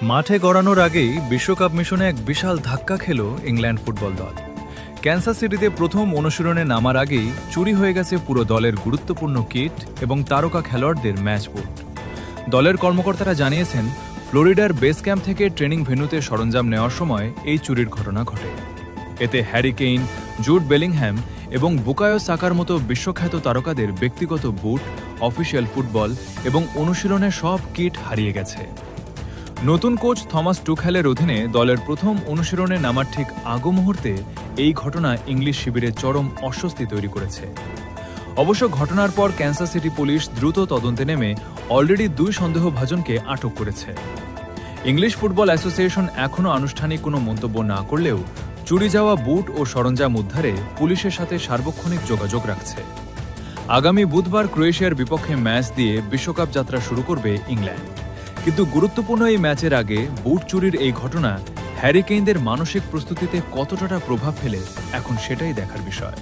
মাঠে গড়ানোর আগেই বিশ্বকাপ মিশনে এক বিশাল ধাক্কা খেল ইংল্যান্ড ফুটবল দল। ক্যানসাস সিটিতে প্রথম অনুশীলনে নামার আগেই চুরি হয়ে গেছে পুরো দলের গুরুত্বপূর্ণ কিট এবং তারকা খেলোয়াড়দের ম্যাচ বুট। দলের কর্মকর্তারা জানিয়েছেন, ফ্লোরিডার বেস ক্যাম্প থেকে ট্রেনিং ভেন্যুতে সরঞ্জাম নেওয়ার সময় এই চুরির ঘটনা ঘটে। এতে হ্যারি কেইন, জুড বেলিংহ্যাম এবং বুকায়ো সাকার মতো বিশ্বখ্যাত তারকাদের ব্যক্তিগত বুট, অফিসিয়াল ফুটবল এবং অনুশীলনের সব কিট হারিয়ে গেছে। নতুন কোচ থমাস টুখ্যালের অধীনে দলের প্রথম অনুশীলনে নামার ঠিক আগ মুহূর্তে এই ঘটনা ইংলিশ শিবিরে চরম অস্বস্তি তৈরি করেছে। অবশ্য ঘটনার পর ক্যানসাস সিটি পুলিশ দ্রুত তদন্তে নেমে অলরেডি 2 সন্দেহভাজনকে আটক করেছে। ইংলিশ ফুটবল অ্যাসোসিয়েশন এখনও আনুষ্ঠানিক কোনো মন্তব্য না করলেও চুরি যাওয়া বুট ও সরঞ্জাম উদ্ধারে পুলিশের সাথে সার্বক্ষণিক যোগাযোগ রাখছে। আগামী বুধবার ক্রোয়েশিয়ার বিপক্ষে ম্যাচ দিয়ে বিশ্বকাপ যাত্রা শুরু করবে ইংল্যান্ড। কিন্তু গুরুত্বপূর্ণ এই ম্যাচের আগে বুট চুরির এই ঘটনা হ্যারি কেইনদের মানসিক প্রস্তুতিতে কতটা প্রভাব ফেলে এখন সেটাই দেখার বিষয়।